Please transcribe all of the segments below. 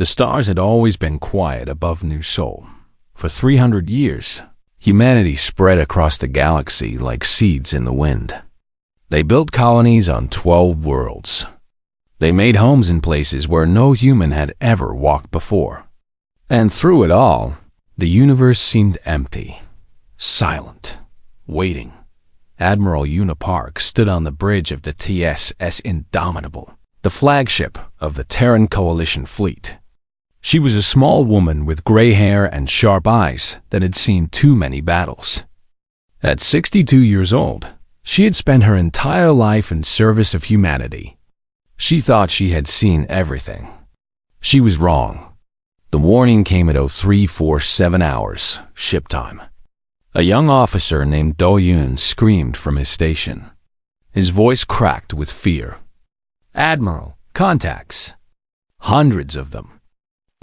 The stars had always been quiet above New Sol. For 300 years, humanity spread across the galaxy like seeds in the wind. They built colonies on 12 worlds. They made homes in places where no human had ever walked before. And through it all, the universe seemed empty, silent, waiting. Admiral Una Park stood on the bridge of the TSS Indomitable, the flagship of the Terran Coalition fleet. She was a small woman with gray hair and sharp eyes that had seen too many battles. At 62 years old, she had spent her entire life in service of humanity. She thought she had seen everything. She was wrong. The warning came at 0347 hours, ship time. A young officer named Do Yun screamed from his station. His voice cracked with fear. "Admiral, contacts." "Hundreds of them."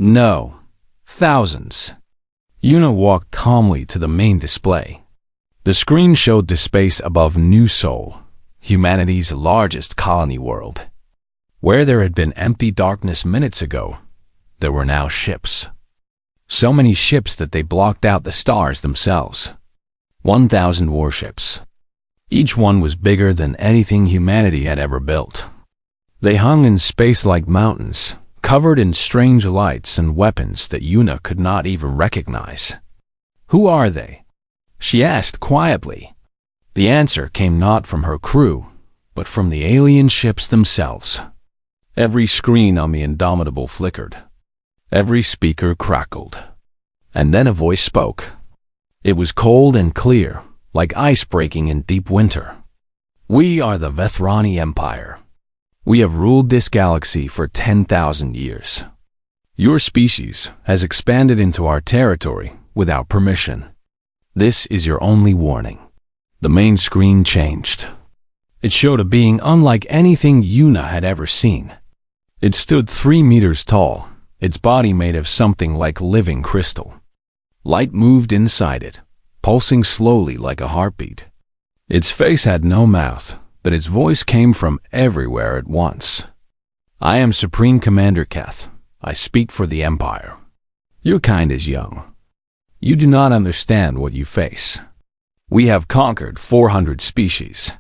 "No, thousands." Una walked calmly to the main display. The screen showed the space above New Sol, humanity's largest colony world. Where there had been empty darkness minutes ago, there were now ships. So many ships that they blocked out the stars themselves. 1,000 warships. Each one was bigger than anything humanity had ever built. They hung in space like mountains, covered in strange lights and weapons that Una could not even recognize. "Who are they?" she asked quietly. The answer came not from her crew, but from the alien ships themselves. Every screen on the Indomitable flickered. Every speaker crackled. And then a voice spoke. It was cold and clear, like ice breaking in deep winter. "We are the Vethrani Empire. We have ruled this galaxy for 10,000 years. Your species has expanded into our territory without permission. This is your only warning." The main screen changed. It showed a being unlike anything Una had ever seen. It stood 3 meters tall, its body made of something like living crystal. Light moved inside it, pulsing slowly like a heartbeat. Its face had no mouth, but its voice came from everywhere at once. "I am Supreme Commander Keth. I speak for the Empire. Your kind is young. You do not understand what you face. We have conquered 400 species.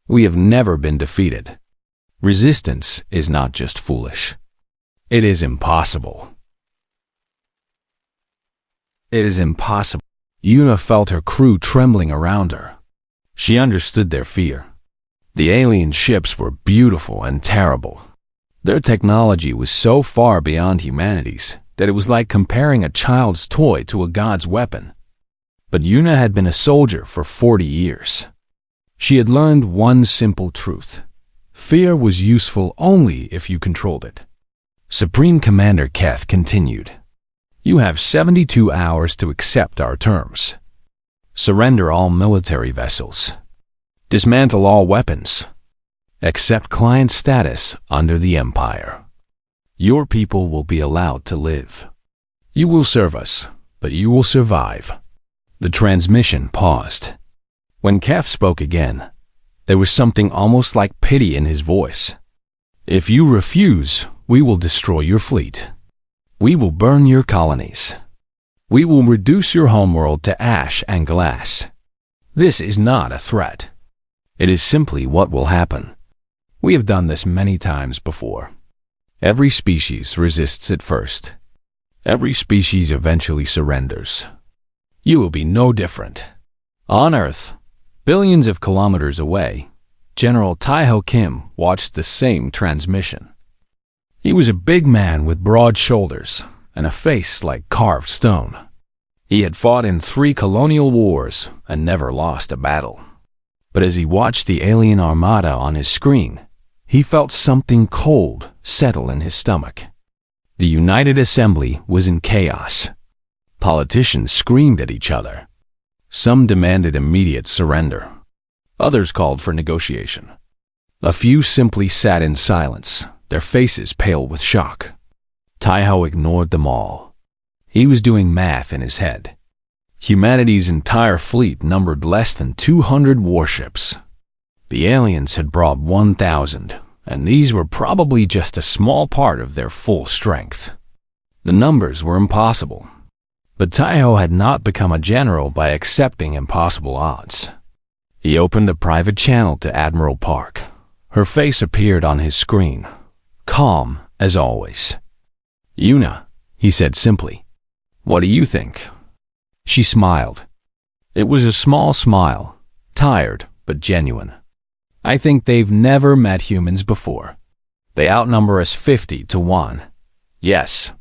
We have never been defeated. Resistance is not just foolish. It is impossible." It is impossible. Una felt her crew trembling around her. She understood their fear. The alien ships were beautiful and terrible. Their technology was so far beyond humanity's that it was like comparing a child's toy to a god's weapon. But Una had been a soldier for 40 years. She had learned one simple truth. Fear was useful only if you controlled it. Supreme Commander Keth continued. "You have 72 hours to accept our terms. Surrender all military vessels. Dismantle all weapons. Accept client status under the Empire. Your people will be allowed to live. You will serve us, but you will survive." The transmission paused. When Keth spoke again, there was something almost like pity in his voice. "If you refuse, we will destroy your fleet. We will burn your colonies. We will reduce your homeworld to ash and glass. This is not a threat. It is simply what will happen. We have done this many times before. Every species resists at first. Every species eventually surrenders. You will be no different." On Earth, billions of kilometers away, General Taiho Kim watched the same transmission. He was a big man with broad shoulders and a face like carved stone. He had fought in 3 colonial wars and never lost a battle. But as he watched the alien armada on his screen, he felt something cold settle in his stomach. The United Assembly was in chaos. Politicians screamed at each other. Some demanded immediate surrender. Others called for negotiation. A few simply sat in silence, their faces pale with shock. Taiho ignored them all. He was doing math in his head. Humanity's entire fleet numbered less than 200 warships. The aliens had brought 1,000, and these were probably just a small part of their full strength. The numbers were impossible. But Taiho had not become a general by accepting impossible odds. He opened a private channel to Admiral Park. Her face appeared on his screen, calm as always. "Yuna," he said simply, "what do you think?" She smiled. It was a small smile, tired but genuine. "I think they've never met humans before. They outnumber us 50 to 1. Yes.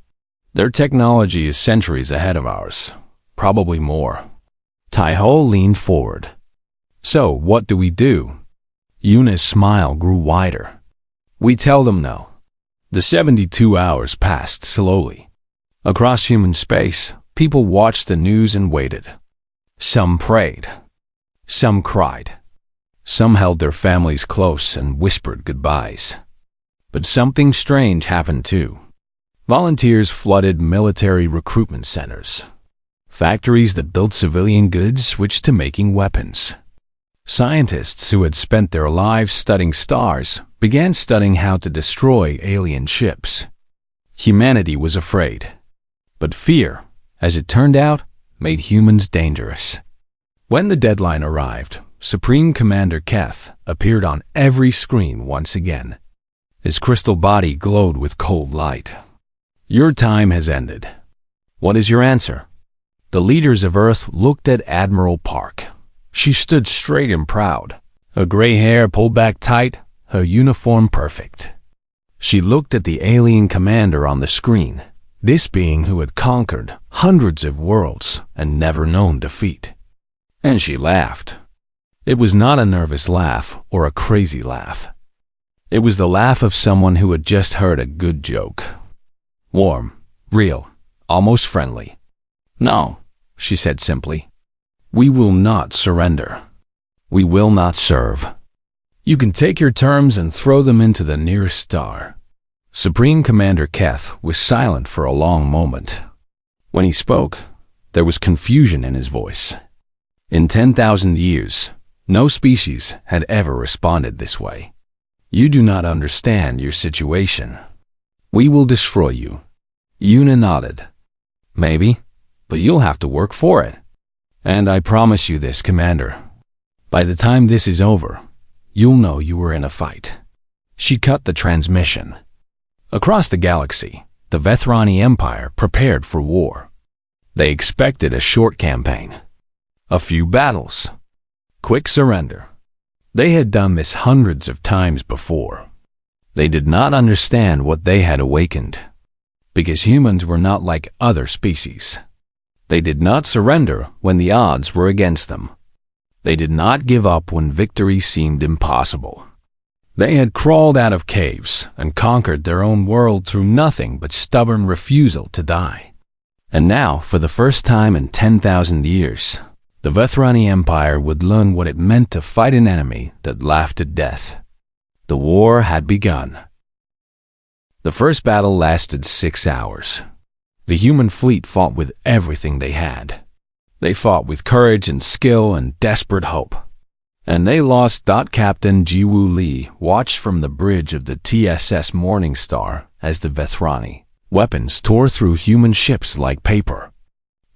Their technology is centuries ahead of ours, probably more." Taiho leaned forward. "So, what do we do?" Yuna's smile grew wider. "We tell them no." The 72 hours passed slowly. Across human space, people watched the news and waited. Some prayed. Some cried. Some held their families close and whispered goodbyes. But something strange happened too. Volunteers flooded military recruitment centers. Factories that built civilian goods switched to making weapons. Scientists who had spent their lives studying stars began studying how to destroy alien ships. Humanity was afraid. But fear, as it turned out, made humans dangerous. When the deadline arrived, Supreme Commander Keth appeared on every screen once again. His crystal body glowed with cold light. "Your time has ended. What is your answer?" The leaders of Earth looked at Admiral Park. She stood straight and proud, her gray hair pulled back tight, her uniform perfect. She looked at the alien commander on the screen, this being who had conquered hundreds of worlds and never known defeat. And she laughed. It was not a nervous laugh or a crazy laugh. It was the laugh of someone who had just heard a good joke. Warm, real, almost friendly. "No," she said simply. "We will not surrender. We will not serve. You can take your terms and throw them into the nearest star." Supreme Commander Keth was silent for a long moment. When he spoke, there was confusion in his voice. In 10,000 years, no species had ever responded this way. "You do not understand your situation. We will destroy you." Yuna nodded. "Maybe, but you'll have to work for it. And I promise you this, Commander. By the time this is over, you'll know you were in a fight." She cut the transmission. Across the galaxy, the Vethrani Empire prepared for war. They expected a short campaign. A few battles. Quick surrender. They had done this hundreds of times before. They did not understand what they had awakened. Because humans were not like other species. They did not surrender when the odds were against them. They did not give up when victory seemed impossible. They had crawled out of caves and conquered their own world through nothing but stubborn refusal to die. And now, for the first time in 10,000 years, the Vethrani Empire would learn what it meant to fight an enemy that laughed at death. The war had begun. The first battle lasted 6 hours. The human fleet fought with everything they had. They fought with courage and skill and desperate hope. And they lost. Captain Jiwoo Lee watched from the bridge of the TSS Morningstar as the Vethrani weapons tore through human ships like paper.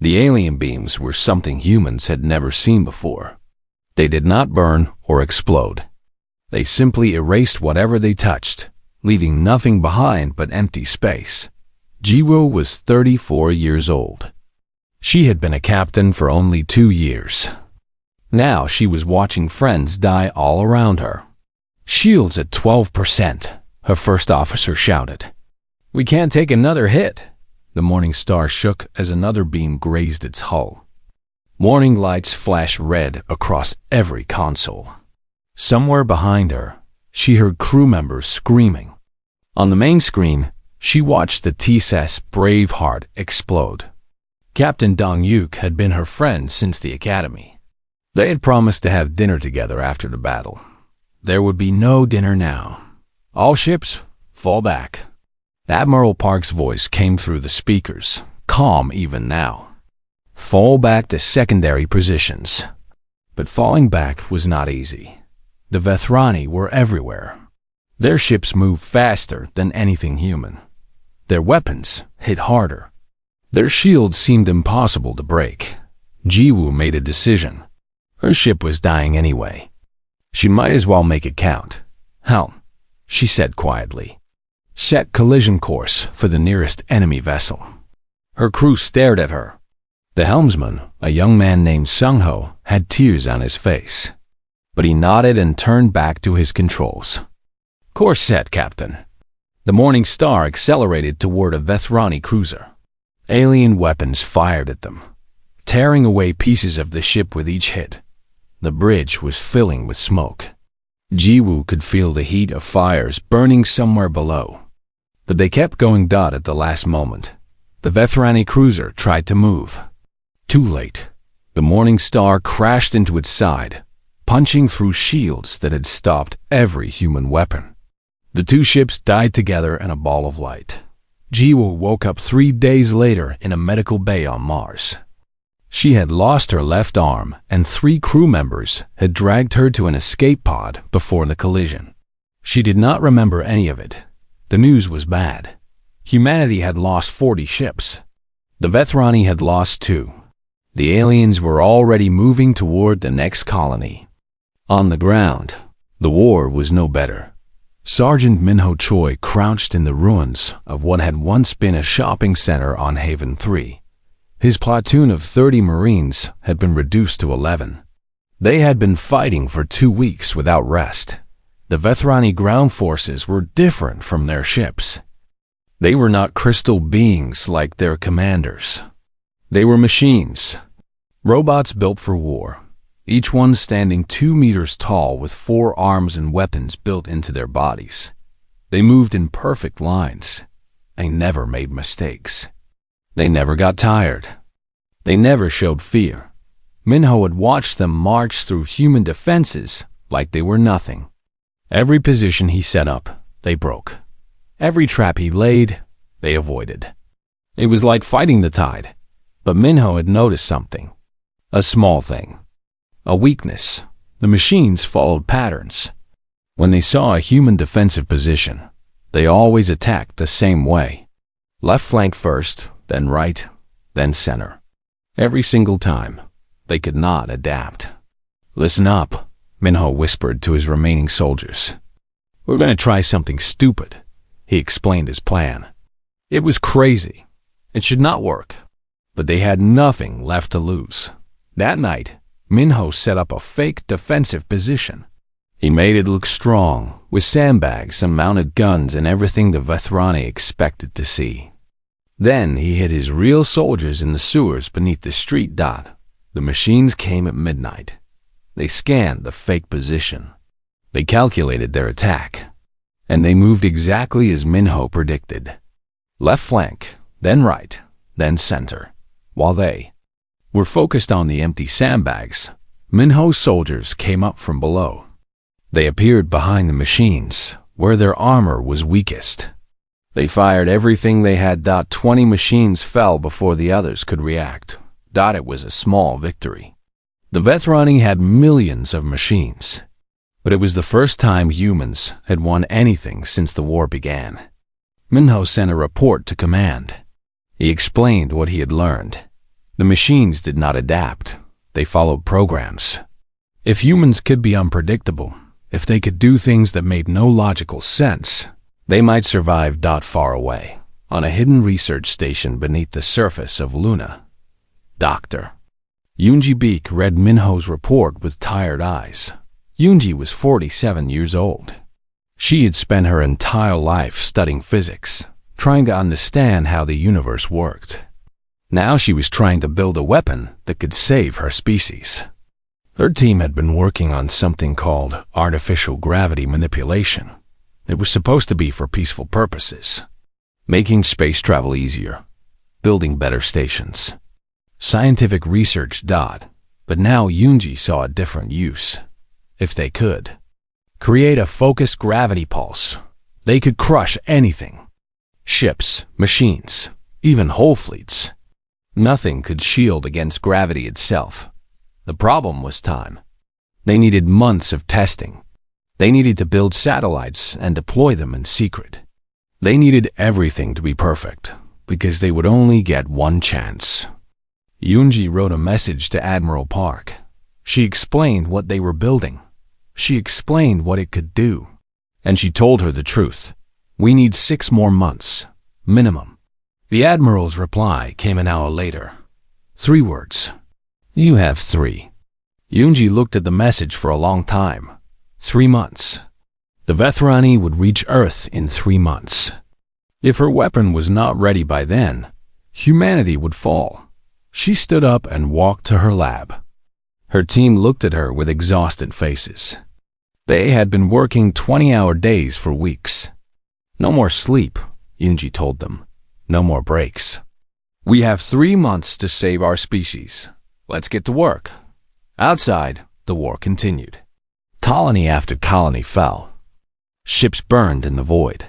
The alien beams were something humans had never seen before. They did not burn or explode. They simply erased whatever they touched, leaving nothing behind but empty space. Jiwoo was 34 years old. She had been a captain for only 2 years. Now she was watching friends die all around her. "Shields at 12%, her first officer shouted. "We can't take another hit." The Morning Star shook as another beam grazed its hull. Warning lights flashed red across every console. Somewhere behind her, she heard crew members screaming. On the main screen, she watched the TSS Braveheart explode. Captain Dong-Yuk had been her friend since the academy. They had promised to have dinner together after the battle. There would be no dinner now. "All ships, fall back." Admiral Park's voice came through the speakers, calm even now. "Fall back to secondary positions." But falling back was not easy. The Vethrani were everywhere. Their ships moved faster than anything human. Their weapons hit harder. Their shields seemed impossible to break. Jiwoo made a decision. Her ship was dying anyway. She might as well make it count. "Helm," she said quietly. "Set collision course for the nearest enemy vessel." Her crew stared at her. The helmsman, a young man named Sung-ho, had tears on his face. But he nodded and turned back to his controls. "Course set, Captain." The Morning Star accelerated toward a Vethrani cruiser. Alien weapons fired at them, tearing away pieces of the ship with each hit. The bridge was filling with smoke. Jiwoo could feel the heat of fires burning somewhere below. But they kept going. At the last moment, the Vethrani cruiser tried to move. Too late. The Morning Star crashed into its side, punching through shields that had stopped every human weapon. The two ships died together in a ball of light. Jiwoo woke up 3 days later in a medical bay on Mars. She had lost her left arm, and 3 crew members had dragged her to an escape pod before the collision. She did not remember any of it. The news was bad. Humanity had lost 40 ships. The Vethrani had lost 2. The aliens were already moving toward the next colony. On the ground, the war was no better. Sergeant Minho Choi crouched in the ruins of what had once been a shopping center on Haven 3. His platoon of 30 Marines had been reduced to 11. They had been fighting for 2 weeks without rest. The Vethrani ground forces were different from their ships. They were not crystal beings like their commanders. They were machines, robots built for war, each one standing 2 meters tall with 4 arms and weapons built into their bodies. They moved in perfect lines. They never made mistakes. They never got tired. They never showed fear. Minho had watched them march through human defenses like they were nothing. Every position he set up, they broke. Every trap he laid, they avoided. It was like fighting the tide. But Minho had noticed something. A small thing. A weakness. The machines followed patterns. When they saw a human defensive position, they always attacked the same way. Left flank first, then right, then center. Every single time, they could not adapt. "Listen up," Minho whispered to his remaining soldiers. "We're going to try something stupid." He explained his plan. It was crazy. It should not work. But they had nothing left to lose. That night, Minho set up a fake defensive position. He made it look strong, with sandbags and mounted guns and everything the Vethrani expected to see. Then he hid his real soldiers in the sewers beneath the street. The machines came at midnight. They scanned the fake position. They calculated their attack. And they moved exactly as Minho predicted. Left flank, then right, then center. While they were focused on the empty sandbags, Minho's soldiers came up from below. They appeared behind the machines, where their armor was weakest. They fired everything they had. 20 machines fell before the others could react. It was a small victory. The Vethrani had millions of machines, but it was the first time humans had won anything since the war began. Minho sent a report to command. He explained what he had learned. The machines did not adapt. They followed programs. If humans could be unpredictable, if they could do things that made no logical sense, they might survive. Far away, on a hidden research station beneath the surface of Luna, Dr. Yoonji Beek read Minho's report with tired eyes. Yoonji was 47 years old. She had spent her entire life studying physics, trying to understand how the universe worked. Now she was trying to build a weapon that could save her species. Her team had been working on something called artificial gravity manipulation. It was supposed to be for peaceful purposes, making space travel easier, building better stations. Scientific research. But now Yoonji saw a different use. If they could create a focused gravity pulse, they could crush anything. Ships, machines, even whole fleets. Nothing could shield against gravity itself. The problem was time. They needed months of testing. They needed to build satellites and deploy them in secret. They needed everything to be perfect, because they would only get one chance. Yunji wrote a message to Admiral Park. She explained what they were building. She explained what it could do. And she told her the truth. We need 6 more months, minimum. The Admiral's reply came an hour later. 3 words. You have 3. Yunji looked at the message for a long time. 3 months. The Vethrani would reach Earth in 3 months. If her weapon was not ready by then, humanity would fall. She stood up and walked to her lab. Her team looked at her with exhausted faces. They had been working 20-hour days for weeks. No more sleep, Yunji told them. No more breaks. We have 3 months to save our species. Let's get to work. Outside, the war continued. Colony after colony fell. Ships burned in the void.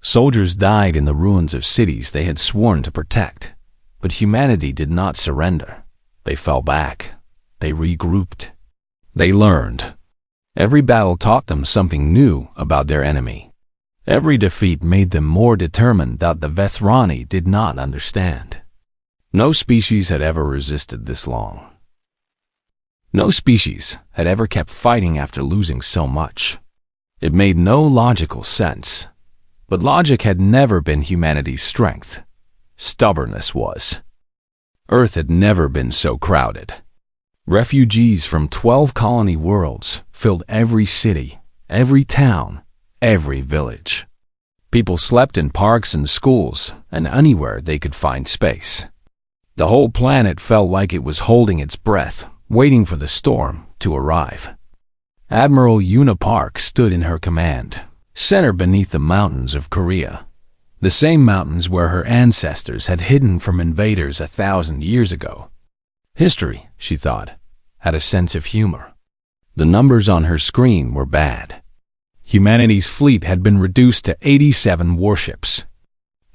Soldiers died in the ruins of cities they had sworn to protect. But humanity did not surrender. They fell back. They regrouped. They learned. Every battle taught them something new about their enemy. Every defeat made them more determined that the Vethrani did not understand. No species had ever resisted this long. No species had ever kept fighting after losing so much. It made no logical sense. But logic had never been humanity's strength. Stubbornness was. Earth had never been so crowded. Refugees from 12 colony worlds filled every city, every town, every village. People slept in parks and schools and anywhere they could find space. The whole planet felt like it was holding its breath, waiting for the storm to arrive. Admiral Yuna Park stood in her command, center beneath the mountains of Korea. The same mountains where her ancestors had hidden from invaders 1,000 years ago. History, she thought, had a sense of humor. The numbers on her screen were bad. Humanity's fleet had been reduced to 87 warships.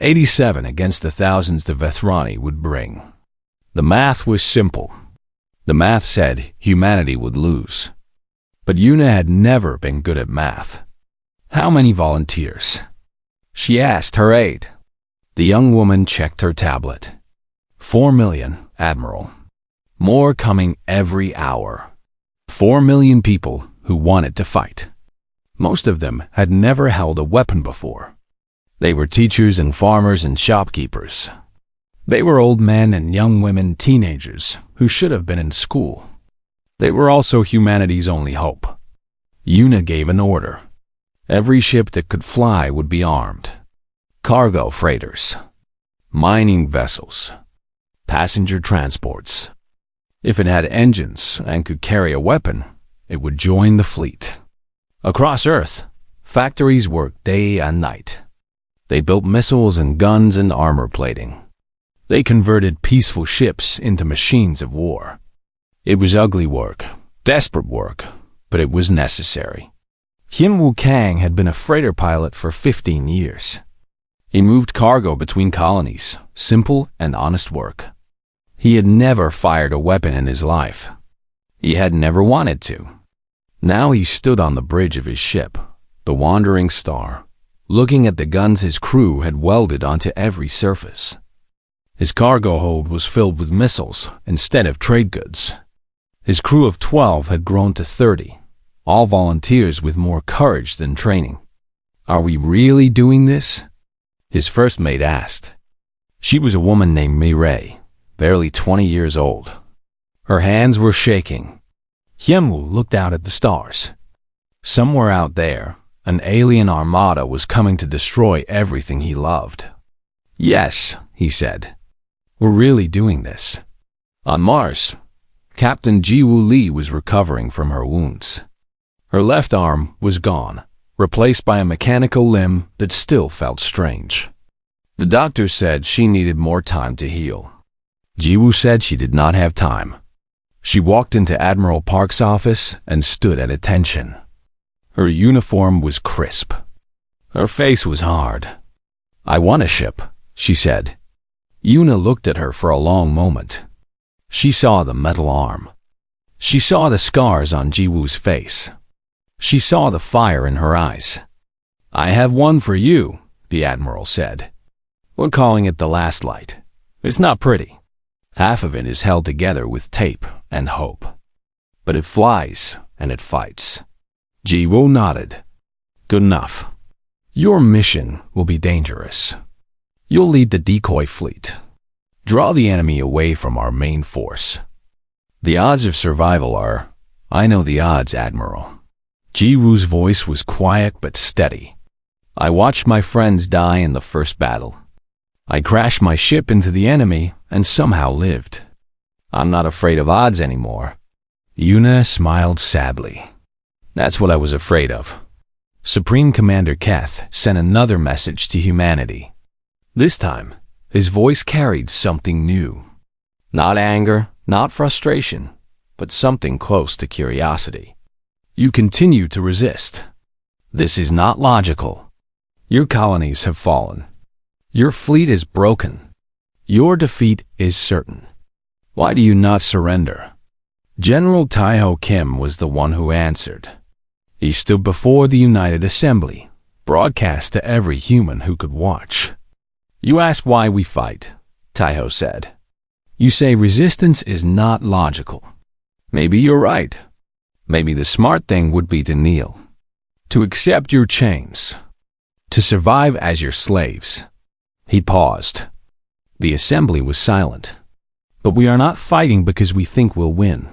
87 against the thousands the Vethrani would bring. The math was simple. The math said humanity would lose. But Yuna had never been good at math. How many volunteers? She asked her aide. The young woman checked her tablet. 4 million, Admiral. More coming every hour. 4 million people who wanted to fight. Most of them had never held a weapon before. They were teachers and farmers and shopkeepers. They were old men and young women, teenagers, who should have been in school. They were also humanity's only hope. Yuna gave an order. Every ship that could fly would be armed. Cargo freighters, mining vessels, passenger transports. If it had engines and could carry a weapon, it would join the fleet. Across Earth, factories worked day and night. They built missiles and guns and armor plating. They converted peaceful ships into machines of war. It was ugly work, desperate work, but it was necessary. Hyun Woo Kang had been a freighter pilot for 15 years. He moved cargo between colonies, simple and honest work. He had never fired a weapon in his life. He had never wanted to. Now he stood on the bridge of his ship, the Wandering Star, looking at the guns his crew had welded onto every surface. His cargo hold was filled with missiles instead of trade goods. His crew of 12 had grown to 30, all volunteers with more courage than training. Are we really doing this? His first mate asked. She was a woman named Mireille, barely 20 years old. Her hands were shaking. Hyunwoo looked out at the stars. Somewhere out there, an alien armada was coming to destroy everything he loved. Yes, he said. We're really doing this. On Mars, Captain Jiwoo Lee was recovering from her wounds. Her left arm was gone, replaced by a mechanical limb that still felt strange. The doctor said she needed more time to heal. Jiwoo said she did not have time. She walked into Admiral Park's office and stood at attention. Her uniform was crisp. Her face was hard. I want a ship, she said. Yuna looked at her for a long moment. She saw the metal arm. She saw the scars on Jiwoo's face. She saw the fire in her eyes. I have one for you, the Admiral said. "We're calling it the last light. It's not pretty. Half of it is held together with tape and hope. But it flies and it fights." Jiwoo nodded. "Good enough. Your mission will be dangerous. You'll lead the decoy fleet. Draw the enemy away from our main force. The odds of survival are— I know the odds, Admiral." Jiwoo's voice was quiet but steady. "I watched my friends die in the first battle. I crashed my ship into the enemy and somehow lived. I'm not afraid of odds anymore." Yuna smiled sadly. "That's what I was afraid of." Supreme Commander Keth sent another message to humanity. This time, his voice carried something new. Not anger, not frustration, but something close to curiosity. "You continue to resist. This is not logical. Your colonies have fallen. Your fleet is broken. Your defeat is certain. Why do you not surrender?" General Taiho Kim was the one who answered. He stood before the United Assembly, broadcast to every human who could watch. "You ask why we fight," Taiho said. "You say resistance is not logical. Maybe you're right. Maybe the smart thing would be to kneel, to accept your chains, to survive as your slaves." He paused. The assembly was silent. "But we are not fighting because we think we'll win.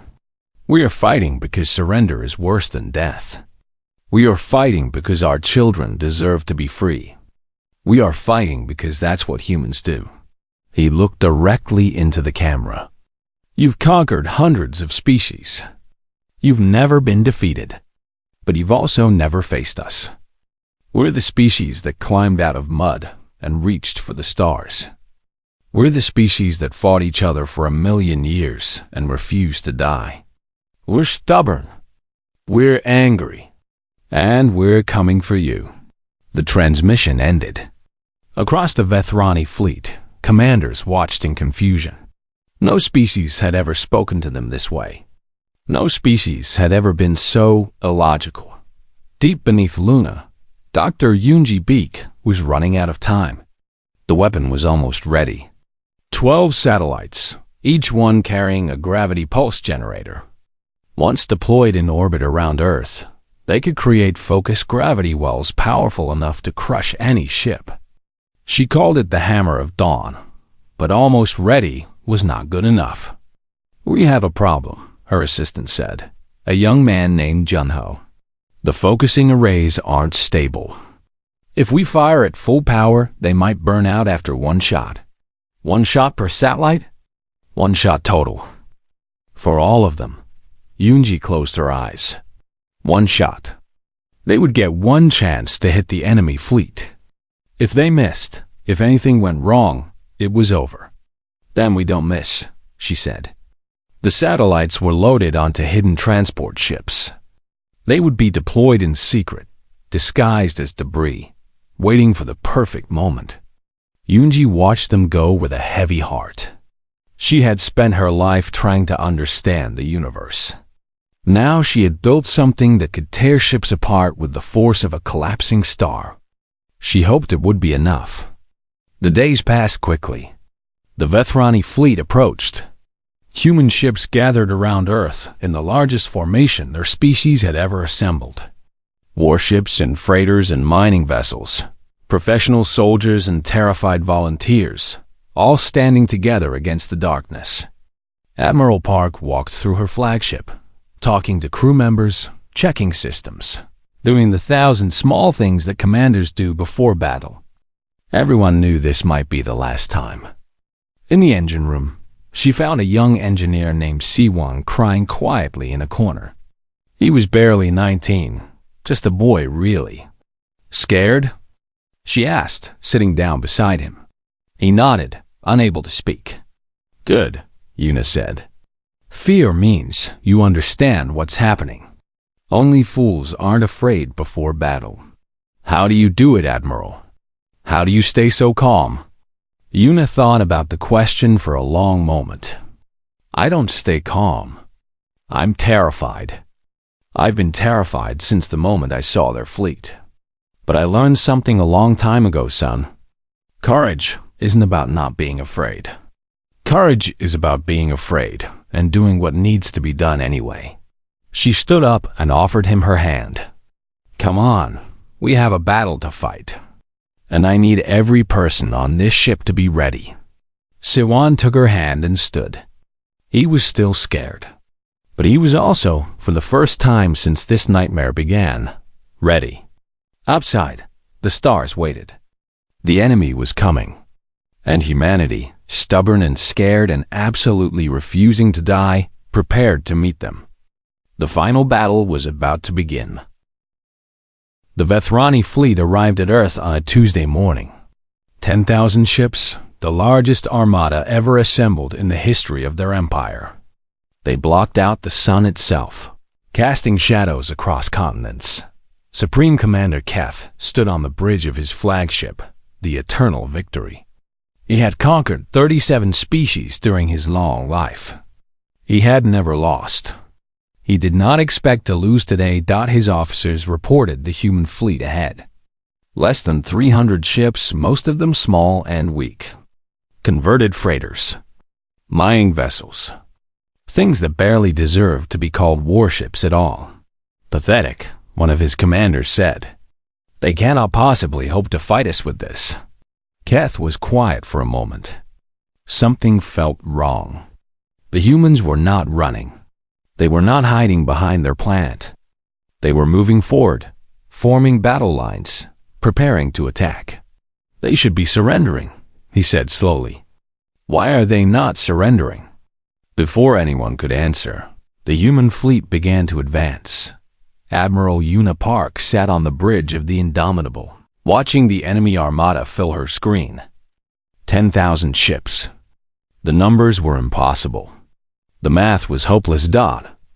We are fighting because surrender is worse than death. We are fighting because our children deserve to be free. We are fighting because that's what humans do." He looked directly into the camera. "You've conquered hundreds of species. You've never been defeated. But you've also never faced us. We're the species that climbed out of mud and reached for the stars. We're the species that fought each other for 1,000,000 years and refused to die. We're stubborn. We're angry. And we're coming for you." The transmission ended. Across the Vethrani fleet, commanders watched in confusion. No species had ever spoken to them this way. No species had ever been so illogical. Deep beneath Luna, Dr. Yoonji Beek was running out of time. The weapon was almost ready. 12 satellites, each one carrying a gravity pulse generator. Once deployed in orbit around Earth, they could create focused gravity wells powerful enough to crush any ship. She called it the Hammer of Dawn, but almost ready was not good enough. "We have a problem," her assistant said, a young man named Junho. "The focusing arrays aren't stable. If we fire at full power, they might burn out after one shot. One shot per satellite? One shot total. For all of them." Yoonji closed her eyes. One shot. They would get one chance to hit the enemy fleet. If they missed, if anything went wrong, it was over. "Then we don't miss," she said. The satellites were loaded onto hidden transport ships. They would be deployed in secret, disguised as debris, waiting for the perfect moment. Yoonji watched them go with a heavy heart. She had spent her life trying to understand the universe. Now she had built something that could tear ships apart with the force of a collapsing star. She hoped it would be enough. The days passed quickly. The Vethrani fleet approached. Human ships gathered around Earth in the largest formation their species had ever assembled. Warships and freighters and mining vessels, professional soldiers and terrified volunteers, all standing together against the darkness. Admiral Park walked through her flagship, talking to crew members, checking systems, doing the 1,000 small things that commanders do before battle. Everyone knew this might be the last time. In the engine room, she found a young engineer named Siwon crying quietly in a corner. He was barely 19, just a boy really. "Scared?" she asked, sitting down beside him. He nodded, unable to speak. "Good," Yuna said. "Fear means you understand what's happening. Only fools aren't afraid before battle." "How do you do it, Admiral? How do you stay so calm?" Yuna thought about the question for a long moment. "I don't stay calm. I'm terrified. I've been terrified since the moment I saw their fleet. But I learned something a long time ago, son. Courage isn't about not being afraid. Courage is about being afraid and doing what needs to be done anyway. She stood up and offered him her hand. Come on, we have a battle to fight. And I need every person on this ship to be ready. Siwan took her hand and stood. He was still scared. But he was also, for the first time since this nightmare began, ready. Outside, the stars waited. The enemy was coming. And humanity, stubborn and scared and absolutely refusing to die, prepared to meet them. The final battle was about to begin. The Vethrani fleet arrived at Earth on a Tuesday morning. 10,000 ships, the largest armada ever assembled in the history of their empire. They blocked out the sun itself, casting shadows across continents. Supreme Commander Keth stood on the bridge of his flagship, the Eternal Victory. He had conquered 37 species during his long life. He had never lost. He did not expect to lose today. His officers reported the human fleet ahead. Less than 300 ships, most of them small and weak. Converted freighters. Mining vessels. Things that barely deserved to be called warships at all. Pathetic, one of his commanders said. They cannot possibly hope to fight us with this. Keth was quiet for a moment. Something felt wrong. The humans were not running. They were not hiding behind their planet. They were moving forward, forming battle lines, preparing to attack. They should be surrendering, he said slowly. Why are they not surrendering? Before anyone could answer, the human fleet began to advance. Admiral Una Park sat on the bridge of the Indomitable, watching the enemy armada fill her screen. 10,000 ships. The numbers were impossible. The math was hopeless.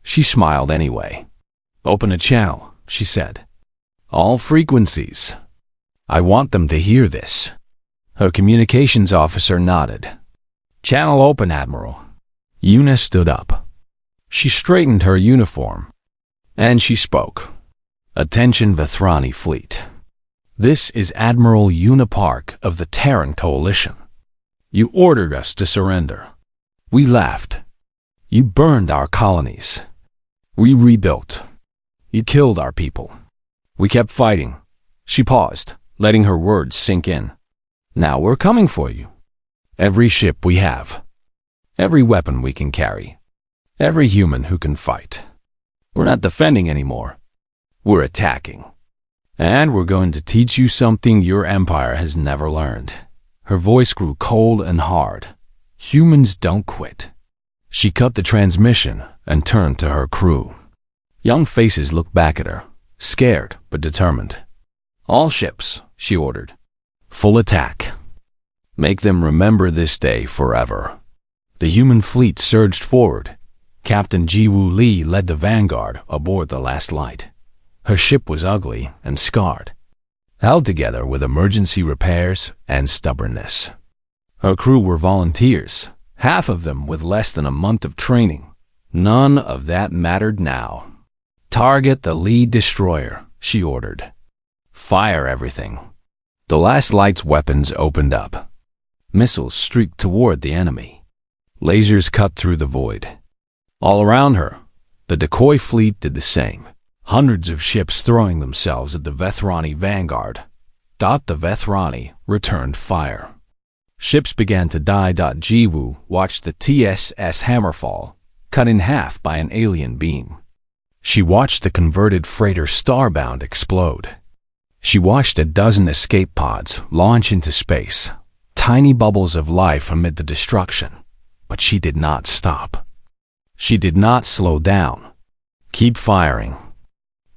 She smiled anyway. Open a channel, she said. All frequencies. I want them to hear this. Her communications officer nodded. Channel open, Admiral. Una stood up. She straightened her uniform. And she spoke. Attention, Vethrani fleet. This is Admiral Una Park of the Terran Coalition. You ordered us to surrender. We laughed. You burned our colonies. We rebuilt. You killed our people. We kept fighting. She paused, letting her words sink in. Now we're coming for you. Every ship we have. Every weapon we can carry. Every human who can fight. We're not defending anymore. We're attacking. And we're going to teach you something your empire has never learned. Her voice grew cold and hard. Humans don't quit. She cut the transmission and turned to her crew. Young faces looked back at her, scared but determined. All ships, she ordered. Full attack. Make them remember this day forever. The human fleet surged forward. Captain Jiwoo Lee led the vanguard aboard the last light. Her ship was ugly and scarred, held together with emergency repairs and stubbornness. Her crew were volunteers, half of them with less than a month of training. None of that mattered now. Target the lead destroyer, she ordered. Fire everything. The last light's weapons opened up. Missiles streaked toward the enemy. Lasers cut through the void. All around her, the decoy fleet did the same. Hundreds of ships throwing themselves at the Vethrani vanguard. The Vethrani returned fire. Ships began to die. Jiwoo watched the TSS Hammerfall, cut in half by an alien beam. She watched the converted freighter Starbound explode. She watched a dozen escape pods launch into space, tiny bubbles of life amid the destruction. But she did not stop. She did not slow down. Keep firing.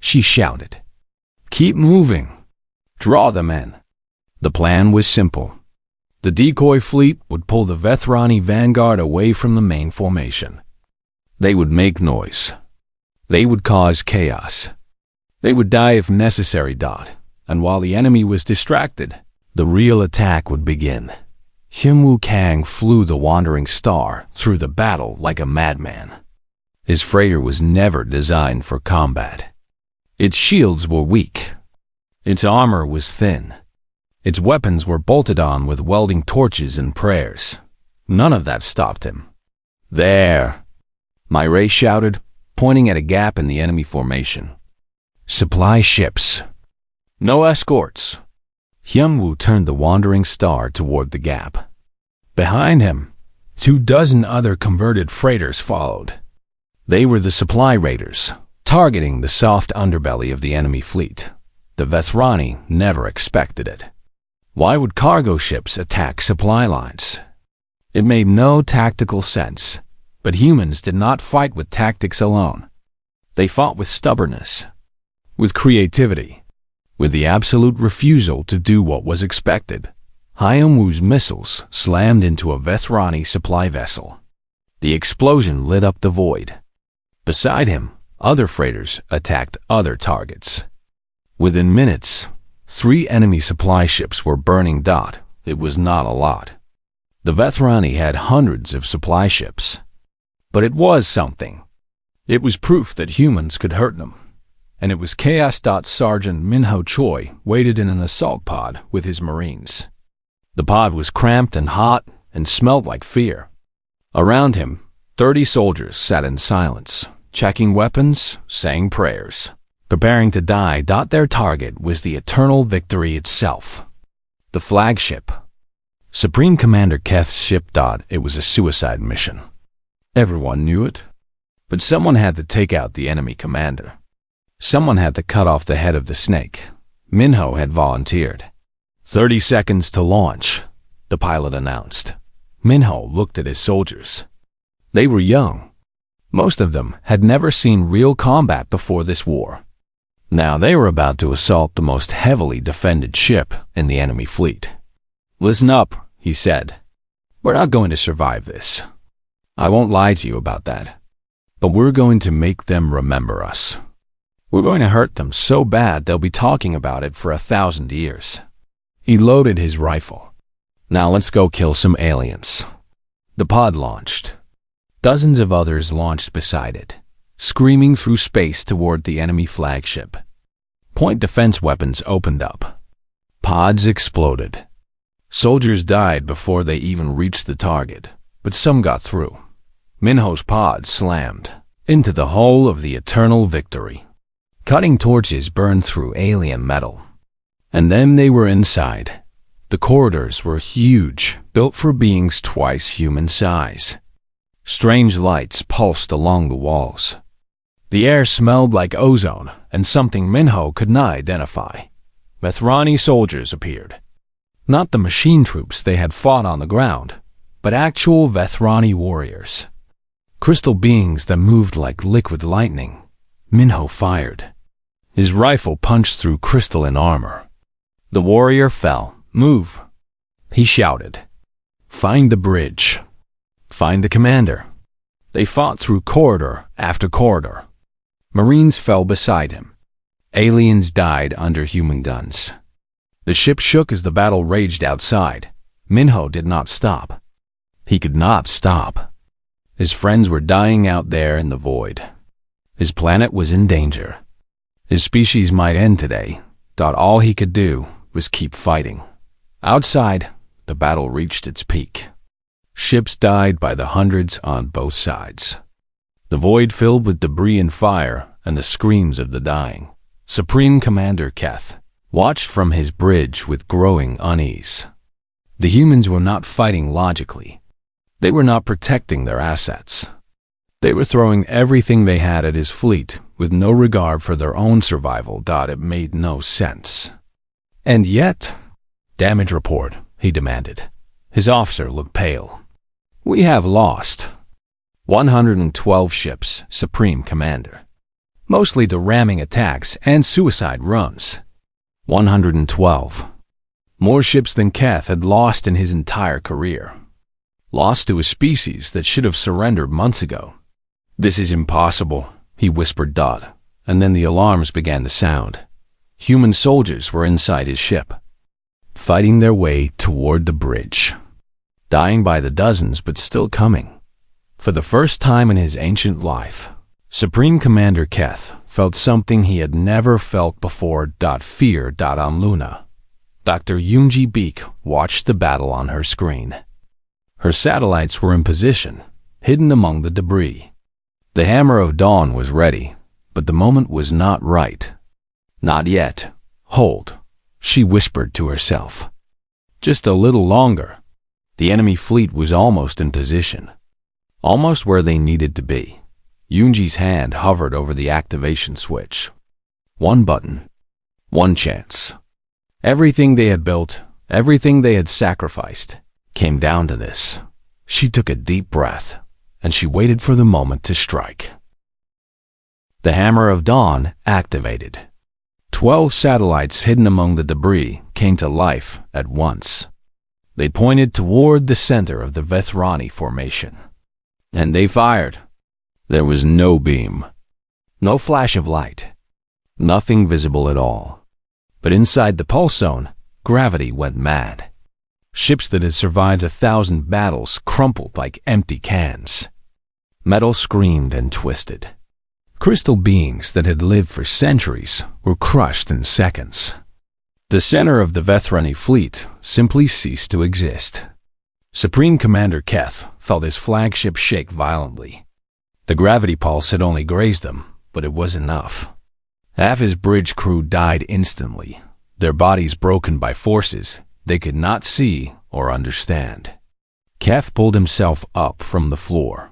She shouted. Keep moving. Draw them in. The plan was simple. The decoy fleet would pull the Vethrani vanguard away from the main formation. They would make noise. They would cause chaos. They would die if necessary. And while the enemy was distracted, the real attack would begin. Himwoo Kang flew the wandering star through the battle like a madman. His freighter was never designed for combat. Its shields were weak. Its armor was thin. Its weapons were bolted on with welding torches and prayers. None of that stopped him. "There!" Mireille shouted, pointing at a gap in the enemy formation. "Supply ships. No escorts." Hyunwoo turned the wandering star toward the gap. Behind him, 24 other converted freighters followed. They were the supply raiders, targeting the soft underbelly of the enemy fleet. The Vethrani never expected it. Why would cargo ships attack supply lines? It made no tactical sense, but humans did not fight with tactics alone. They fought with stubbornness, with creativity, with the absolute refusal to do what was expected. Hyunwoo's missiles slammed into a Vethrani supply vessel. The explosion lit up the void. Beside him, other freighters attacked other targets. Within minutes, 3 enemy supply ships were burning. It was not a lot. The Vethrani had hundreds of supply ships. But it was something. It was proof that humans could hurt them. And it was Chaos. Sergeant Minho Choi waited in an assault pod with his Marines. The pod was cramped and hot and smelled like fear. Around him, 30 soldiers sat in silence, checking weapons, saying prayers, preparing to die. Their target was the eternal victory itself. The flagship. Supreme Commander Keth's ship. It was a suicide mission. Everyone knew it. But someone had to take out the enemy commander. Someone had to cut off the head of the snake. Minho had volunteered. 30 seconds to launch, the pilot announced. Minho looked at his soldiers. They were young. Most of them had never seen real combat before this war. Now they were about to assault the most heavily defended ship in the enemy fleet. "Listen up," he said. "We're not going to survive this. I won't lie to you about that. But we're going to make them remember us. We're going to hurt them so bad they'll be talking about it for 1,000 years. He loaded his rifle. "Now let's go kill some aliens." The pod launched. Dozens of others launched beside it, screaming through space toward the enemy flagship. Point defense weapons opened up. Pods exploded. Soldiers died before they even reached the target, but some got through. Minho's pod slammed into the hull of the Eternal Victory. Cutting torches burned through alien metal. And then they were inside. The corridors were huge, built for beings twice human size. Strange lights pulsed along the walls. The air smelled like ozone and something Minho could not identify. Vethrani soldiers appeared. Not the machine troops they had fought on the ground, but actual Vethrani warriors. Crystal beings that moved like liquid lightning. Minho fired. His rifle punched through crystalline armor. The warrior fell. "Move," he shouted. "Find the bridge. Find the commander." They fought through corridor after corridor. Marines fell beside him. Aliens died under human guns. The ship shook as the battle raged outside. Minho did not stop. He could not stop. His friends were dying out there in the void. His planet was in danger. His species might end today. All he could do was keep fighting. Outside, the battle reached its peak. Ships died by the hundreds on both sides. The void filled with debris and fire and the screams of the dying. Supreme Commander Keth watched from his bridge with growing unease. The humans were not fighting logically. They were not protecting their assets. They were throwing everything they had at his fleet with no regard for their own survival. It made no sense. And yet, "Damage report," he demanded. His officer looked pale. "We have lost 112 ships, Supreme Commander. Mostly to ramming attacks and suicide runs. 112. More ships than Keth had lost in his entire career. Lost to a species that should have surrendered months ago. "This is impossible," he whispered. And then the alarms began to sound. Human soldiers were inside his ship, fighting their way toward the bridge. Dying by the dozens, but still coming. For the first time in his ancient life, Supreme Commander Keth felt something he had never felt before. Fear. On Luna, Dr. Yoonji Beek watched the battle on her screen. Her satellites were in position, hidden among the debris. The Hammer of Dawn was ready, but the moment was not right. Not yet. Hold, she whispered to herself. Just a little longer. The enemy fleet was almost in position, almost where they needed to be. Yoonji's hand hovered over the activation switch. One button, one chance. Everything they had built, everything they had sacrificed, came down to this. She took a deep breath, and she waited for the moment to strike. The Hammer of Dawn activated. 12 satellites hidden among the debris came to life at once. They pointed toward the center of the Vethrani formation. And they fired. There was no beam, no flash of light, nothing visible at all. But inside the pulse zone, gravity went mad. Ships that had survived 1,000 battles crumpled like empty cans. Metal screamed and twisted. Crystal beings that had lived for centuries were crushed in seconds. The center of the Vethrani fleet simply ceased to exist. Supreme Commander Keth felt his flagship shake violently. The gravity pulse had only grazed them, but it was enough. Half his bridge crew died instantly, their bodies broken by forces they could not see or understand. Keth pulled himself up from the floor.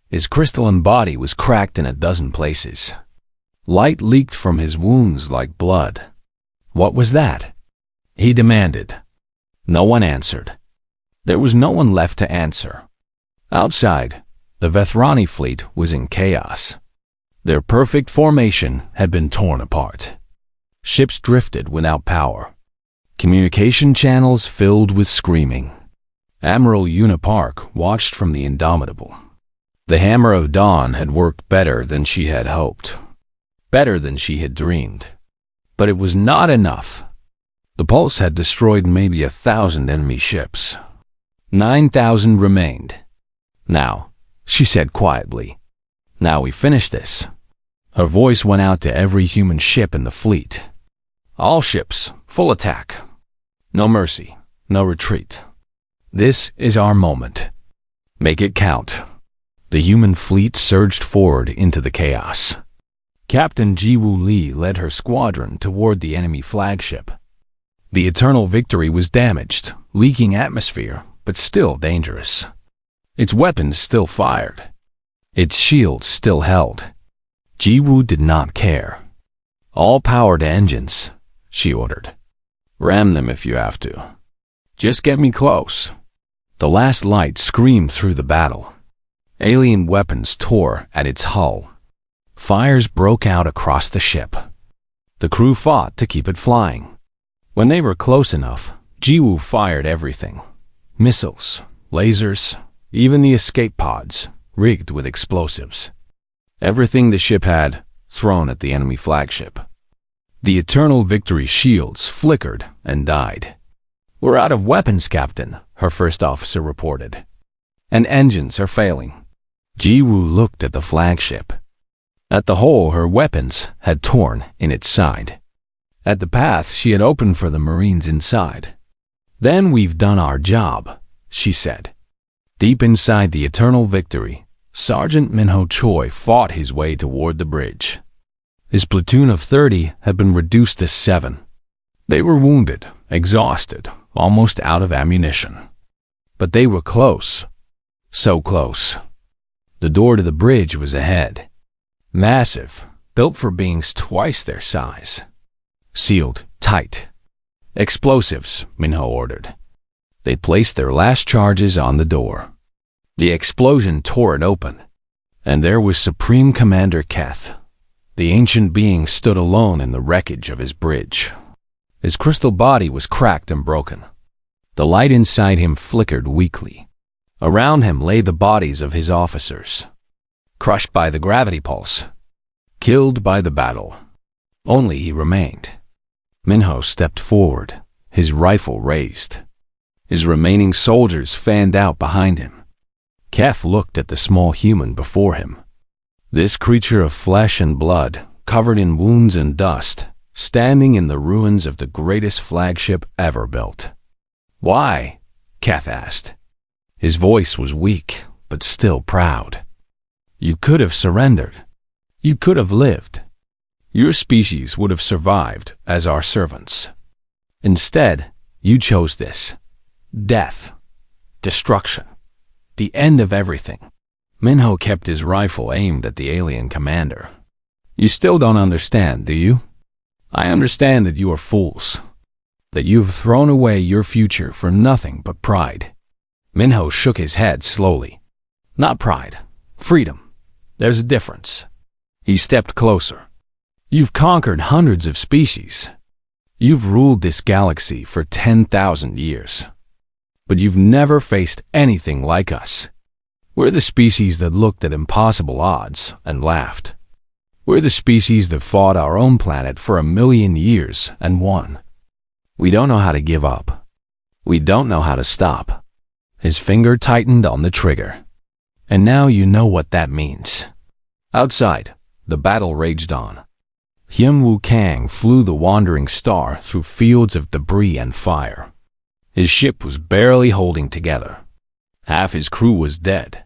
His crystalline body was cracked in a dozen places. Light leaked from his wounds like blood. What was that? He demanded. No one answered. There was no one left to answer. Outside, the Vethrani fleet was in chaos. Their perfect formation had been torn apart. Ships drifted without power. Communication channels filled with screaming. Admiral Unipark watched from the Indomitable. The Hammer of Dawn had worked better than she had hoped, better than she had dreamed. But it was not enough. The pulse had destroyed maybe 1,000 enemy ships. 9,000 remained. Now, she said quietly, now we finish this. Her voice went out to every human ship in the fleet. All ships, full attack. No mercy, no retreat. This is our moment. Make it count. The human fleet surged forward into the chaos. Captain Jiwoo Lee led her squadron toward the enemy flagship. The Eternal Victory was damaged, leaking atmosphere, but still dangerous. Its weapons still fired. Its shields still held. Jiwoo did not care. All power to engines, she ordered. Ram them if you have to. Just get me close. The last light screamed through the battle. Alien weapons tore at its hull. Fires broke out across the ship. The crew fought to keep it flying. When they were close enough, Jiwoo fired everything. Missiles, lasers, even the escape pods, rigged with explosives. Everything the ship had, thrown at the enemy flagship. The Eternal Victory shields flickered and died. We're out of weapons, Captain, her first officer reported. And engines are failing. Jiwoo looked at the flagship. At the hole her weapons had torn in its side. At the path she had opened for the Marines inside. Then we've done our job, she said. Deep inside the Eternal Victory, Sergeant Minho Choi fought his way toward the bridge. His platoon of 30 had been reduced to 7. They were wounded, exhausted, almost out of ammunition. But they were close. So close. The door to the bridge was ahead. Massive, built for beings twice their size. Sealed tight. Explosives, Minho ordered. They placed their last charges on the door. The explosion tore it open, and there was Supreme Commander Keth. The ancient being stood alone in the wreckage of his bridge. His crystal body was cracked and broken. The light inside him flickered weakly. Around him lay the bodies of his officers, crushed by the gravity pulse, killed by the battle. Only he remained. Minho stepped forward, his rifle raised. His remaining soldiers fanned out behind him. Keth looked at the small human before him. This creature of flesh and blood, covered in wounds and dust, standing in the ruins of the greatest flagship ever built. "Why?" Keth asked. His voice was weak, but still proud. "You could have surrendered. You could have lived. Your species would have survived as our servants. Instead, you chose this. Death. Destruction. The end of everything." Minho kept his rifle aimed at the alien commander. "You still don't understand, do you? I understand that you are fools. That you've thrown away your future for nothing but pride." Minho shook his head slowly. "Not pride. Freedom. There's a difference." He stepped closer. "You've conquered hundreds of species. You've ruled this galaxy for 10,000 years. But you've never faced anything like us. We're the species that looked at impossible odds and laughed. We're the species that fought our own planet for 1,000,000 years and won. We don't know how to give up. We don't know how to stop." His finger tightened on the trigger. "And now you know what that means." Outside, the battle raged on. Hyun Woo Kang flew the wandering star through fields of debris and fire. His ship was barely holding together. Half his crew was dead.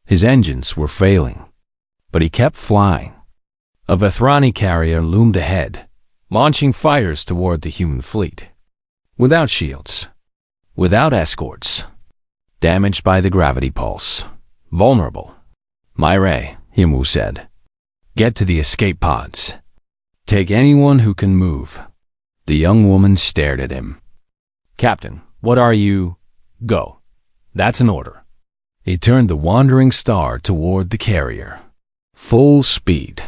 His engines were failing. But he kept flying. A Vethrani carrier loomed ahead, launching fighters toward the human fleet. Without shields. Without escorts. Damaged by the gravity pulse. Vulnerable. "Myre," Hyun Woo said. "Get to the escape pods. Take anyone who can move." The young woman stared at him. "Captain, what are you?" "Go. That's an order." He turned the wandering star toward the carrier. Full speed.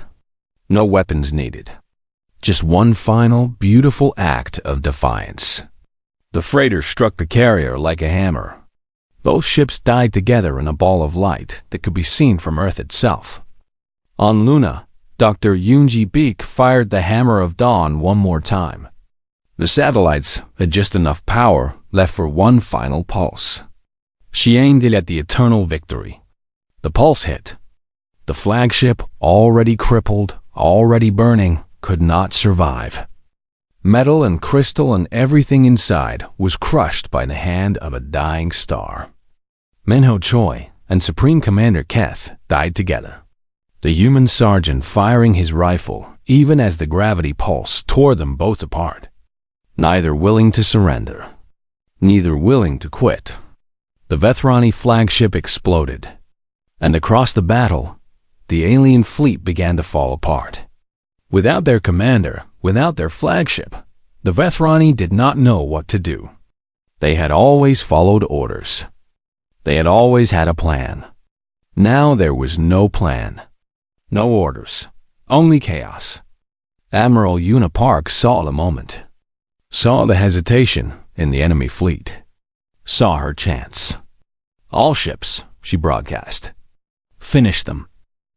No weapons needed. Just one final, beautiful act of defiance. The freighter struck the carrier like a hammer. Both ships died together in a ball of light that could be seen from Earth itself. On Luna, Dr. Yoonji Beek fired the Hammer of Dawn one more time. The satellites had just enough power left for one final pulse. She aimed it at the eternal victory. The pulse hit. The flagship, already crippled, already burning, could not survive. Metal and crystal and everything inside was crushed by the hand of a dying star. Minho Choi and Supreme Commander Keth died together. The human sergeant firing his rifle even as the gravity pulse tore them both apart. Neither willing to surrender. Neither willing to quit. The Vethrani flagship exploded. And across the battle, the alien fleet began to fall apart. Without their commander, without their flagship, the Vethrani did not know what to do. They had always followed orders. They had always had a plan. Now there was no plan. No orders. Only chaos. Admiral Una Park saw the moment. Saw the hesitation in the enemy fleet. Saw her chance. "All ships," she broadcast. "Finish them."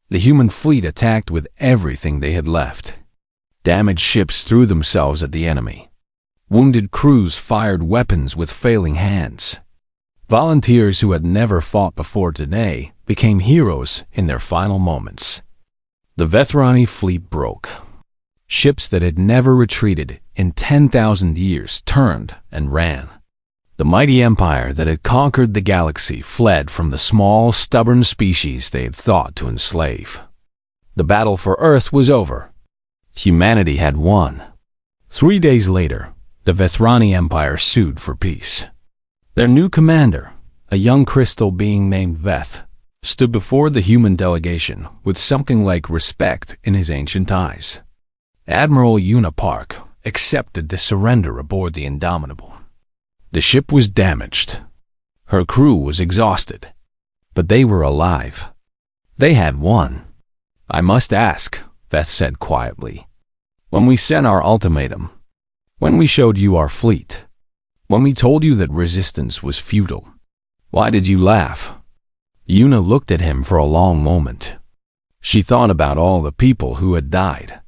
The human fleet attacked with everything they had left. Damaged ships threw themselves at the enemy. Wounded crews fired weapons with failing hands. Volunteers who had never fought before today became heroes in their final moments. The Vethrani fleet broke. Ships that had never retreated in 10,000 years turned and ran. The mighty empire that had conquered the galaxy fled from the small, stubborn species they had thought to enslave. The battle for Earth was over. Humanity had won. 3 days later, the Vethrani Empire sued for peace. Their new commander, a young crystal being named Veth, stood before the human delegation with something like respect in his ancient eyes. Admiral Una Park accepted the surrender aboard the Indomitable. The ship was damaged. Her crew was exhausted. But they were alive. They had won. "I must ask," Veth said quietly. "When we sent our ultimatum, when we showed you our fleet, when we told you that resistance was futile, why did you laugh?" Una looked at him for a long moment. She thought about all the people who had died.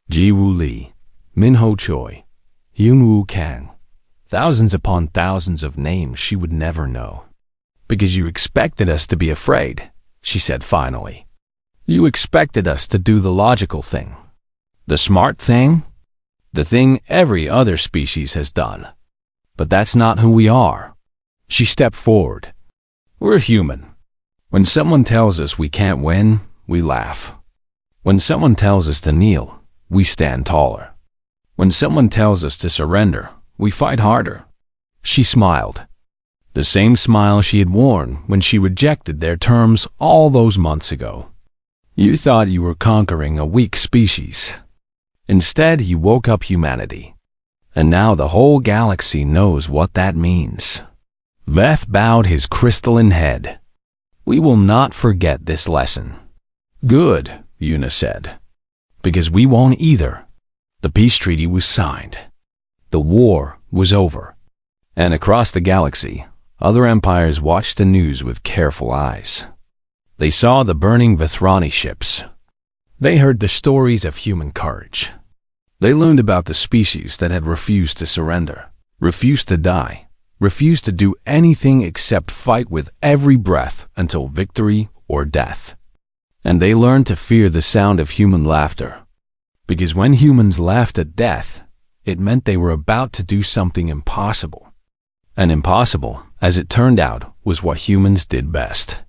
Ji-Woo Lee, Minho Choi, Hyun-Woo Kang. Thousands upon thousands of names she would never know. "Because you expected us to be afraid," she said finally. You expected us to do the logical thing, the smart thing, the thing every other species has done. But that's not who we are. She stepped forward. We're human. When someone tells us we can't win, we laugh. When someone tells us to kneel, we stand taller. When someone tells us to surrender, we fight harder. She smiled. The same smile she had worn when she rejected their terms all those months ago. You thought you were conquering a weak species. Instead, you woke up humanity. And now the whole galaxy knows what that means. Veth bowed his crystalline head. We will not forget this lesson. Good, Una said. Because we won't either. The peace treaty was signed. The war was over. And across the galaxy, other empires watched the news with careful eyes. They saw the burning Vethrani ships. They heard the stories of human courage. They learned about the species that had refused to surrender, refused to die, refused to do anything except fight with every breath until victory or death. And they learned to fear the sound of human laughter. Because when humans laughed at death, it meant they were about to do something impossible. And impossible, as it turned out, was what humans did best.